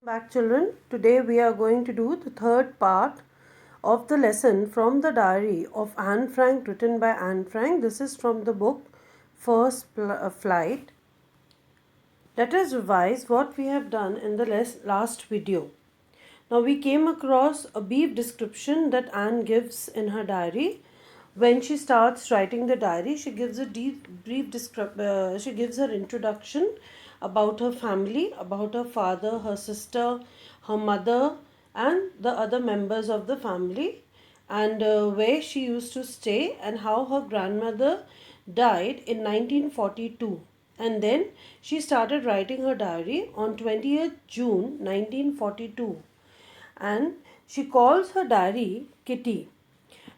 Back, children. Today we are going to do the third part of the lesson from the diary of Anne Frank, written by Anne Frank. This is from the book First Flight. Let us revise what we have done in the last video. Now we came across a brief description that Anne gives in her diary. When she starts writing the diary, she gives a brief description. She gives her introduction about her family, about her father, her sister, her mother, and the other members of the family, and where she used to stay, and how her grandmother died in 1942. And then she started writing her diary on 20th June 1942, and she calls her diary Kitty.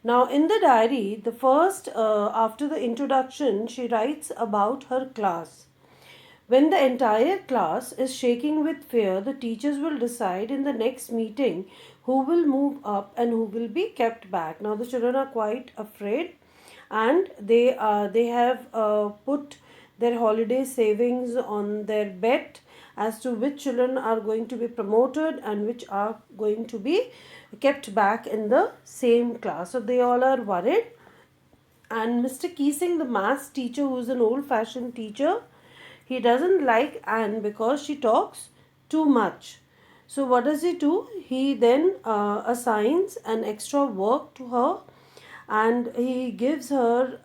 Now, in the diary, the first, after the introduction, she writes about her class. When the entire class is shaking with fear, the teachers will decide in the next meeting who will move up and who will be kept back. Now, the children are quite afraid, and they have put their holiday savings on their bet as to which children are going to be promoted and which are going to be kept back in the same class. So they all are worried, and Mr. Keesing, the maths teacher, who is an old-fashioned teacher, he doesn't like Anne because she talks too much. So what does he do? He then assigns an extra work to her, and he gives her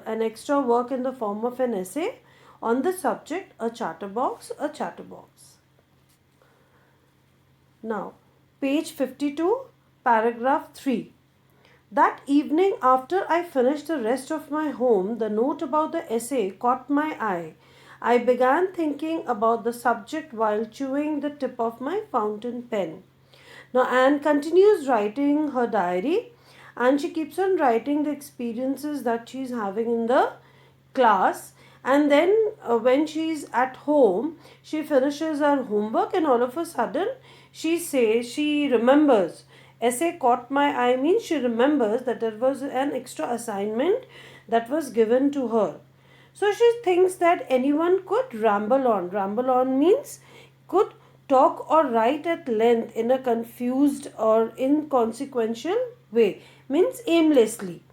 an extra work in the form of an essay on the subject, a chatterbox, a chatterbox. Now, page 52, paragraph 3. That evening, after I finished the rest of my home, the note about the essay caught my eye. I began thinking about the subject while chewing the tip of my fountain pen. Now, Anne continues writing her diary, and she keeps on writing the experiences that she's having in the class. And then when she's at home, she finishes her homework, and all of a sudden she says she remembers. Essay caught my eye means she remembers that there was an extra assignment that was given to her. So she thinks that anyone could ramble on. Ramble on means could talk or write at length in a confused or inconsequential way, means aimlessly.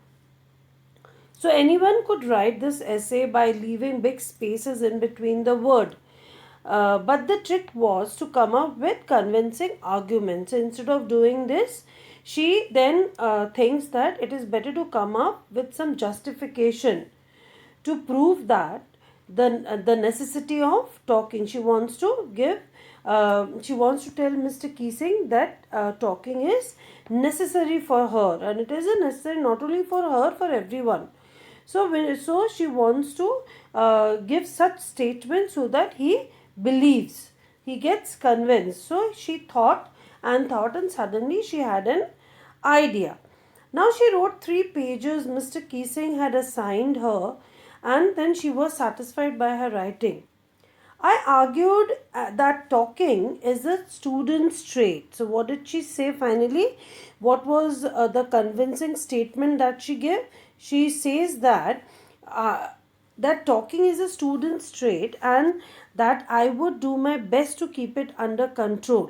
So anyone could write this essay by leaving big spaces in between the word. But the trick was to come up with convincing arguments. Instead of doing this, she then thinks that it is better to come up with some justification to prove that the necessity of talking. She wants to tell Mr. Keesing that talking is necessary for her, and it is necessary not only for her, for everyone. So she wants to give such statements so that he believes, he gets convinced. So she thought, and suddenly she had an idea. Now she wrote 3 pages Mr. Keesing had assigned her, and then she was satisfied by her writing. I argued that talking is a student's trait. So what did she say finally? What was the convincing statement that she gave? She says that that talking is a student's trait, and that I would do my best to keep it under control.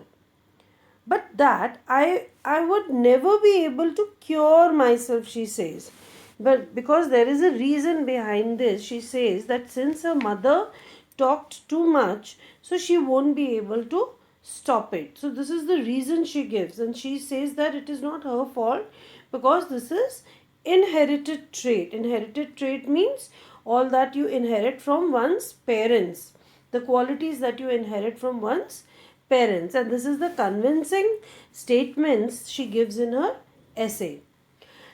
But that I would never be able to cure myself, she says. But because there is a reason behind this, she says that since her mother talked too much, so she won't be able to stop it. So this is the reason she gives, and she says that it is not her fault because this is inherited trait. Inherited trait means all that you inherit from one's parents, the qualities that you inherit from one's parents, and this is the convincing statements she gives in her essay.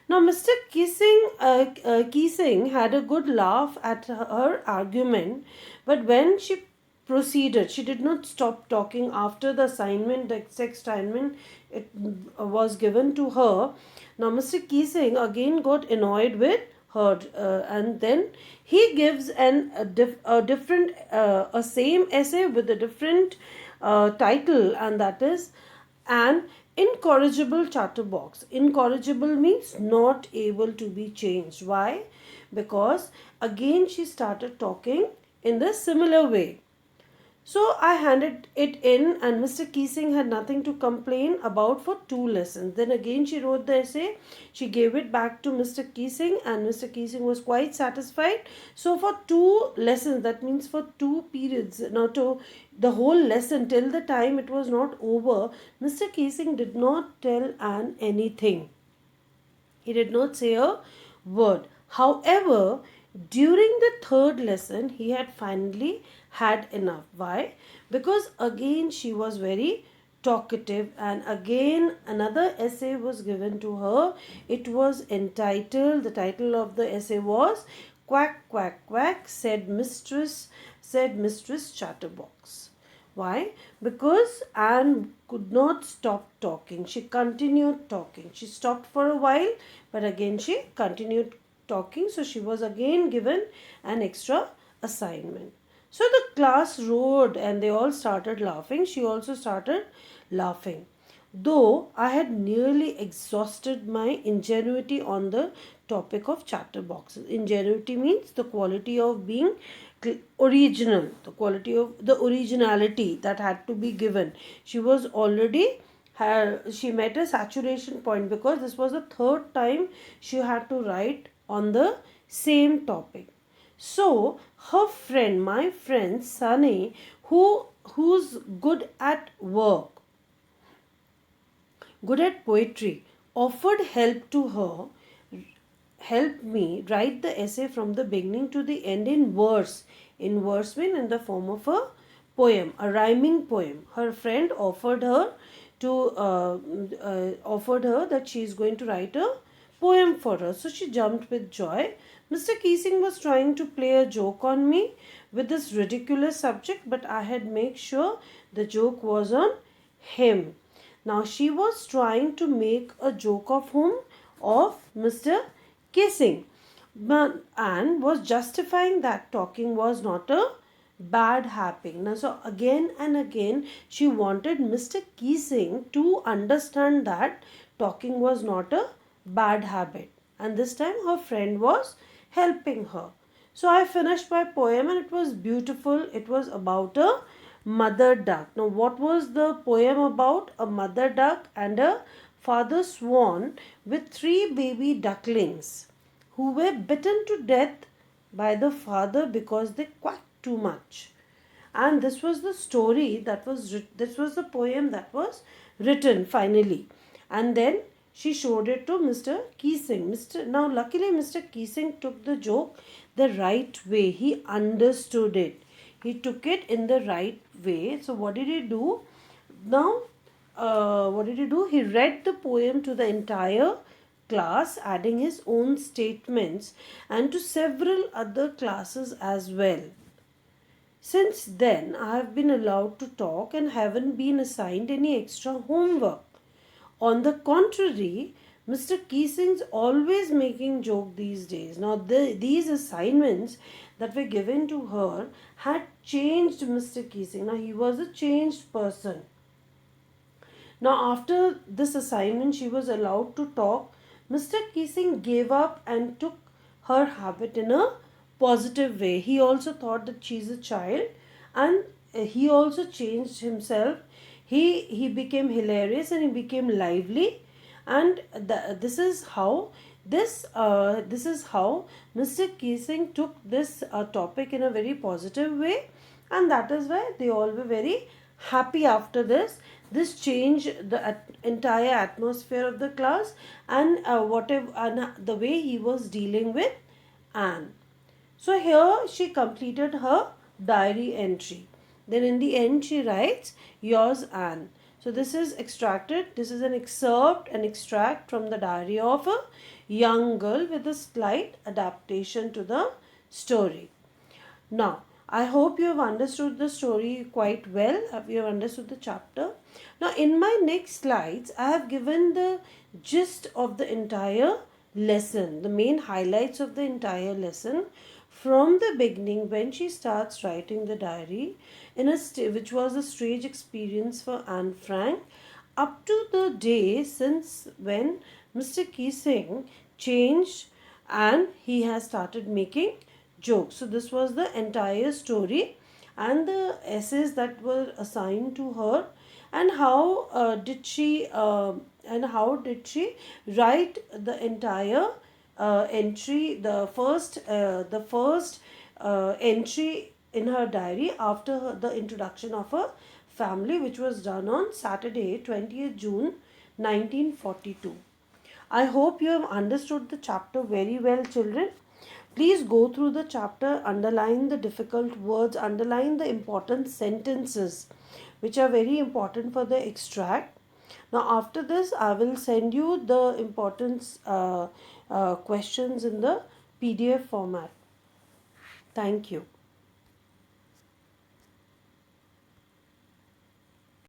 Now, Mr. Keesing had a good laugh at her argument, but when she proceeded, she did not stop talking after the assignment, the assignment it was given to her. Now, Mr. Keesing again got annoyed with her, and then he gives a same essay with a different title, and that is an incorrigible chatterbox. Incorrigible means not able to be changed. Why? Because again she started talking in the similar way. So I handed it in, and Mr. Keesing had nothing to complain about for 2 lessons. Then again, she wrote the essay. She gave it back to Mr. Keesing, and Mr. Keesing was quite satisfied. So for 2 lessons, that means for 2 periods, now to the whole lesson till the time it was not over, Mr. Keesing did not tell Anne anything. He did not say a word. However, during the third lesson, he had finally had enough. Why? Because again she was very talkative, and again another essay was given to her. It was entitled, the title of the essay was Quack, Quack, Quack, said Mistress Chatterbox. Why? Because Anne could not stop talking. She continued talking. She stopped for a while, but again she continued talking. So she was again given an extra assignment. So the class roared and they all started laughing. She also started laughing. Though I had nearly exhausted my ingenuity on the topic of chatterboxes. Ingenuity means the quality of being original, the quality of the originality that had to be given. She was already she met a saturation point, because this was the third time she had to write on the same topic. So her friend, my friend Sunny, who's good at poetry, offered help to her, helped me write the essay from the beginning to the end in verse. In verse mean in the form of a poem, a rhyming poem. Her friend offered her that she is going to write a poem for her. So she jumped with joy. Mr. Keesing was trying to play a joke on me with this ridiculous subject, but I had made sure the joke was on him. Now she was trying to make a joke of whom? Of Mr. Kissing. But Anne was justifying that talking was not a bad habit. Now, so again and again, she wanted Mr. Kissing to understand that talking was not a bad habit. And this time her friend was helping her. So I finished my poem and it was beautiful. It was about a mother duck. Now, what was the poem about? A mother duck and a father swan with 3 baby ducklings who were bitten to death by the father because they quacked too much. And this was the story that was this was the poem that was written finally. And then she showed it to Mr. Keesing. Now luckily Mr. Keesing took the joke the right way. He understood it. He took it in the right way. So what did he do? Now what did he do? He read the poem to the entire class, adding his own statements, and to several other classes as well. Since then, I have been allowed to talk and haven't been assigned any extra homework. On the contrary, Mr. Keesing's always making joke these days. Now, these assignments that were given to her had changed Mr. Keesing. Now, he was a changed person. Now, after this assignment, she was allowed to talk. Mr. Keesing gave up and took her habit in a positive way. He also thought that she's a child, and he also changed himself. He became hilarious and he became lively, and this is how Mr. Keesing took this topic in a very positive way, and that is why they all were very happy after this. This changed the entire atmosphere of the class, and the way he was dealing with Anne. So here she completed her diary entry. Then in the end she writes, yours Anne. So this is extracted, this is an extract from the diary of a young girl with a slight adaptation to the story. Now, I hope you have understood the story quite well. You have understood the chapter. Now, in my next slides, I have given the gist of the entire lesson, the main highlights of the entire lesson from the beginning when she starts writing the diary, which was a strange experience for Anne Frank, up to the day since when Mr. Keesing changed and he has started making jokes. So this was the entire story, and the essays that were assigned to her, and how did she write the entire entry, the first entry in her diary after the introduction of her family, which was done on Saturday, 20th June 1942. I hope you have understood the chapter very well, children. Please go through the chapter, underline the difficult words, underline the important sentences, which are very important for the extract. Now, after this, I will send you the importance questions in the PDF format. Thank you.